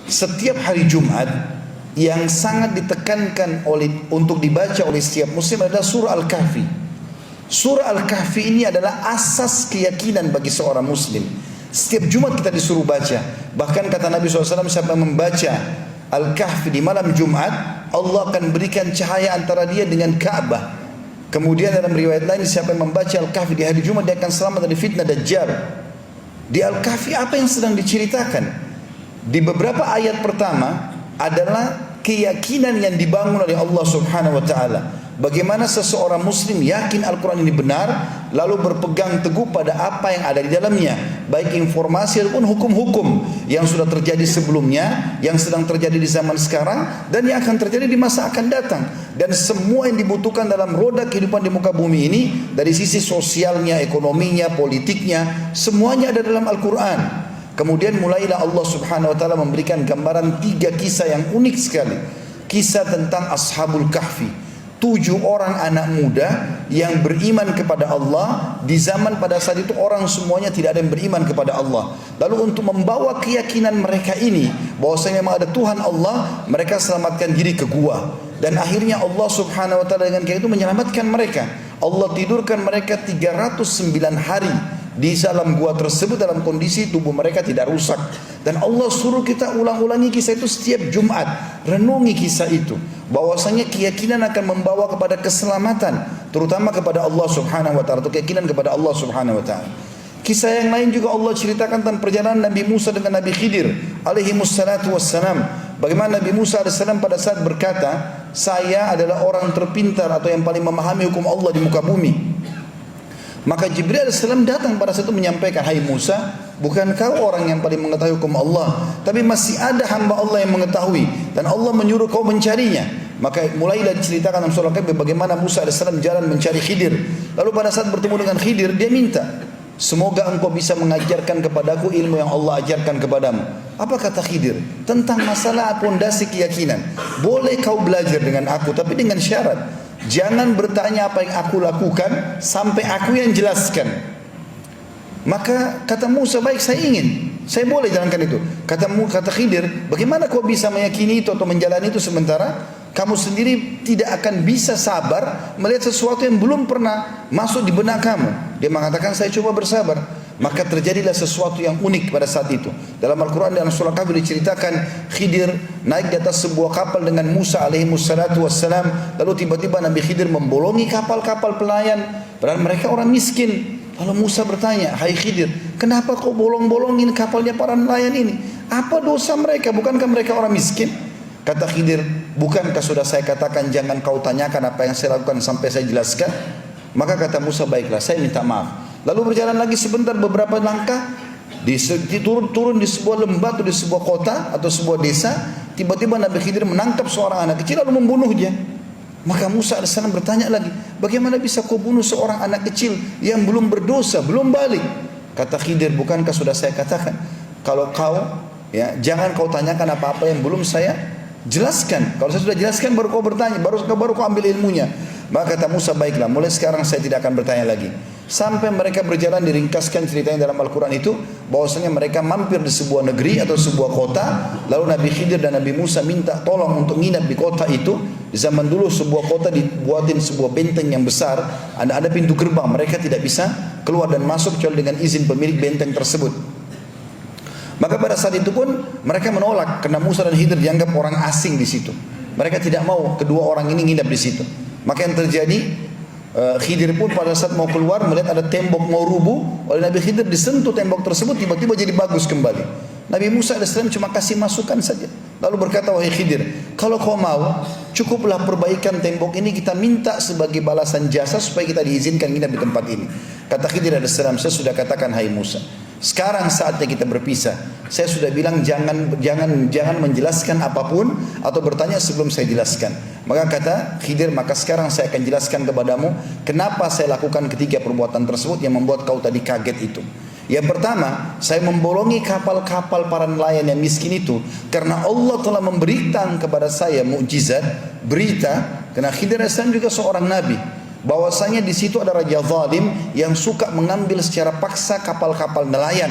setiap hari Jumat yang sangat ditekankan untuk dibaca oleh setiap muslim adalah surah Al-Kahfi. Surah Al-Kahfi ini adalah asas keyakinan bagi seorang muslim. Setiap Jumat kita disuruh baca. Bahkan kata Nabi SAW, siapa membaca Al-Kahfi di malam Jumat, Allah akan berikan cahaya antara dia dengan Ka'bah. Kemudian dalam riwayat lain, siapa yang membaca Al-Kahfi di hari Jumat, dia akan selamat dari fitnah Dajjal. Di Al-Kahfi apa yang sedang diceritakan? Di beberapa ayat pertama adalah keyakinan yang dibangun oleh Allah Subhanahu wa taala. Bagaimana seseorang muslim yakin Al-Quran ini benar, lalu berpegang teguh pada apa yang ada di dalamnya, baik informasi ataupun hukum-hukum yang sudah terjadi sebelumnya, yang sedang terjadi di zaman sekarang, dan yang akan terjadi di masa akan datang. Dan semua yang dibutuhkan dalam roda kehidupan di muka bumi ini, dari sisi sosialnya, ekonominya, politiknya, semuanya ada dalam Al-Quran. Kemudian mulailah Allah Subhanahu wa taala memberikan gambaran 3 kisah yang unik sekali. Kisah tentang Ashabul Kahfi, 7 orang anak muda yang beriman kepada Allah. Di zaman pada saat itu orang semuanya tidak ada yang beriman kepada Allah. Lalu untuk membawa keyakinan mereka ini bahwasanya memang ada Tuhan Allah, mereka selamatkan diri ke gua. Dan akhirnya Allah Subhanahu wa taala dengan kayak itu menyelamatkan mereka. Allah tidurkan mereka 309 hari di dalam gua tersebut dalam kondisi tubuh mereka tidak rusak. Dan Allah suruh kita ulang-ulangi kisah itu setiap Jumat. Renungi kisah itu. Bahwasanya keyakinan akan membawa kepada keselamatan, terutama kepada Allah Subhanahu wa taala, atau keyakinan kepada Allah Subhanahu wa taala. Kisah yang lain juga Allah ceritakan tentang perjalanan Nabi Musa dengan Nabi Khidir alaihi wassalatu wassalam. Bagaimana Nabi Musa alaihissalam pada saat berkata, saya adalah orang terpintar atau yang paling memahami hukum Allah di muka bumi. Maka Jibril AS datang pada saat itu menyampaikan, hai Musa, bukan kau orang yang paling mengetahui hukum Allah, tapi masih ada hamba Allah yang mengetahui, dan Allah menyuruh kau mencarinya. Maka mulailah diceritakan dalam surah Al-Kahfi bagaimana Musa AS jalan mencari Khidir. Lalu pada saat bertemu dengan Khidir, dia minta, semoga engkau bisa mengajarkan kepadaku ilmu yang Allah ajarkan kepadamu. Apa kata Khidir? Tentang masalah pondasi keyakinan. Boleh kau belajar dengan aku, tapi dengan syarat, jangan bertanya apa yang aku lakukan sampai aku yang jelaskan. Maka kata Musa, baik, saya ingin, saya boleh jalankan itu. Kata Khidir, bagaimana kau bisa meyakini itu atau menjalani itu sementara kamu sendiri tidak akan bisa sabar melihat sesuatu yang belum pernah masuk di benak kamu. Dia mengatakan, saya coba bersabar. Maka terjadilah sesuatu yang unik pada saat itu. Dalam Al-Quran dan surah Kahfi diceritakan Khidir naik di atas sebuah kapal dengan Musa alaihi wassalatu wassalam. Lalu tiba-tiba Nabi Khidir membolongi kapal-kapal pelayan, padahal mereka orang miskin. Lalu Musa bertanya, hai Khidir, kenapa kau bolong-bolongin kapalnya para nelayan ini? Apa dosa mereka? Bukankah mereka orang miskin? Kata Khidir, bukankah sudah saya katakan jangan kau tanyakan apa yang saya lakukan sampai saya jelaskan? Maka kata Musa, baiklah, saya minta maaf. Lalu berjalan lagi sebentar, beberapa langkah, turun di sebuah lembah atau di sebuah kota atau sebuah desa. Tiba-tiba Nabi Khidir menangkap seorang anak kecil lalu membunuhnya. Maka Musa AS bertanya lagi, bagaimana bisa kau bunuh seorang anak kecil yang belum berdosa, belum balik? Kata Khidir, bukankah sudah saya katakan, kalau kau, jangan kau tanyakan apa-apa yang belum saya jelaskan. Kalau saya sudah jelaskan baru kau bertanya, baru kau ambil ilmunya. Maka kata Musa, baiklah, mulai sekarang saya tidak akan bertanya lagi. Sampai mereka berjalan, diringkaskan ceritanya dalam Al-Quran itu, bahwasanya mereka mampir di sebuah negeri atau sebuah kota. Lalu Nabi Khidir dan Nabi Musa minta tolong untuk nginap di kota itu. Di zaman dulu sebuah kota dibuatin sebuah benteng yang besar, ada pintu gerbang, mereka tidak bisa keluar dan masuk kecuali dengan izin pemilik benteng tersebut. Maka pada saat itu pun mereka menolak karena Musa dan Khidir dianggap orang asing di situ. Mereka tidak mau kedua orang ini nginap di situ. Maka yang terjadi, Khidir pun pada saat mau keluar melihat ada tembok mau rubuh. Oleh Nabi Khidir disentuh tembok tersebut, tiba-tiba jadi bagus kembali. Nabi Musa AS cuma kasih masukan saja. Lalu berkata, wahai Khidir, kalau kau mau, cukuplah perbaikan tembok ini, kita minta sebagai balasan jasa supaya kita diizinkan nginap di tempat ini. Kata Khidir AS, saya sudah katakan, hai Musa, sekarang saatnya kita berpisah. Saya sudah bilang jangan menjelaskan apapun atau bertanya sebelum saya jelaskan. Maka kata Khidir, maka sekarang saya akan jelaskan kepadamu kenapa saya lakukan ketiga perbuatan tersebut yang membuat kau tadi kaget itu. Yang pertama, saya membolongi kapal-kapal para nelayan yang miskin itu karena Allah telah memberikan kepada saya mukjizat, berita, karena Khidir AS juga seorang nabi, bahwasanya di situ ada raja zalim yang suka mengambil secara paksa kapal-kapal nelayan.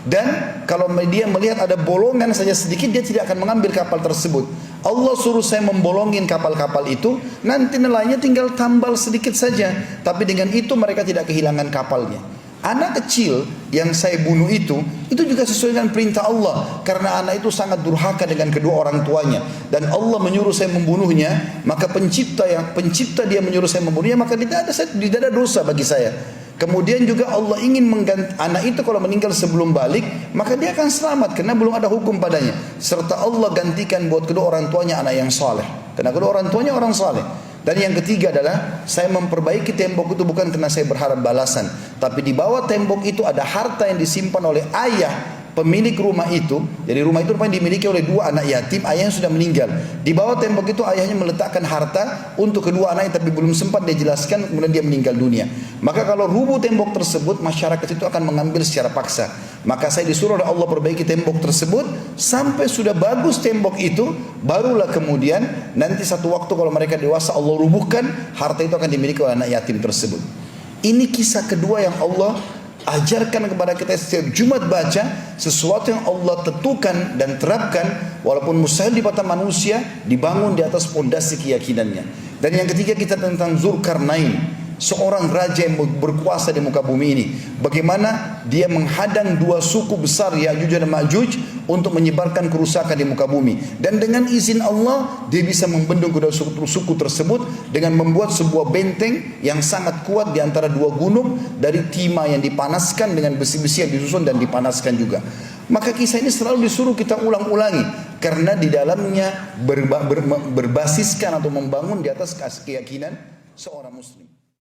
Dan kalau dia melihat ada bolongan saja sedikit, dia tidak akan mengambil kapal tersebut. Allah suruh saya membolongin kapal-kapal itu, nanti nelayannya tinggal tambal sedikit saja. Tapi dengan itu mereka tidak kehilangan kapalnya. Anak kecil yang saya bunuh itu juga sesuai dengan perintah Allah. Karena anak itu sangat durhaka dengan kedua orang tuanya. Dan Allah menyuruh saya membunuhnya, maka pencipta dia menyuruh saya membunuhnya, maka tidak ada dosa bagi saya. Kemudian juga Allah ingin mengganti anak itu, kalau meninggal sebelum balik, maka dia akan selamat karena belum ada hukum padanya. Serta Allah gantikan buat kedua orang tuanya anak yang saleh, karena kedua orang tuanya orang saleh. Dan yang ketiga adalah saya memperbaiki tembok itu bukan karena saya berharap balasan, tapi di bawah tembok itu ada harta yang disimpan oleh ayah pemilik rumah itu. Jadi rumah itu rupanya dimiliki oleh dua anak yatim, ayahnya sudah meninggal. Di bawah tembok itu ayahnya meletakkan harta untuk kedua anaknya, tapi belum sempat dia jelaskan, kemudian dia meninggal dunia. Maka kalau rubuh tembok tersebut, masyarakat itu akan mengambil secara paksa. Maka saya disuruh oleh Allah perbaiki tembok tersebut sampai sudah bagus tembok itu, barulah kemudian nanti satu waktu kalau mereka dewasa Allah rubuhkan, harta itu akan dimiliki oleh anak yatim tersebut. Ini kisah kedua yang Allah ajarkan kepada kita setiap Jumat baca, sesuatu yang Allah tentukan dan terapkan walaupun mustahil di mata manusia, dibangun di atas pondasi keyakinannya. Dan yang ketiga kita tentang Zulkarnain, seorang raja yang berkuasa di muka bumi ini. Bagaimana dia menghadang dua suku besar Ya'juj dan Ma'juj untuk menyebarkan kerusakan di muka bumi. Dan dengan izin Allah dia bisa membendung kedua suku tersebut dengan membuat sebuah benteng yang sangat kuat di antara dua gunung dari timah yang dipanaskan dengan besi-besi yang disusun dan dipanaskan juga. Maka kisah ini selalu disuruh kita ulang-ulangi karena di dalamnya berbasiskan atau membangun di atas keyakinan seorang muslim.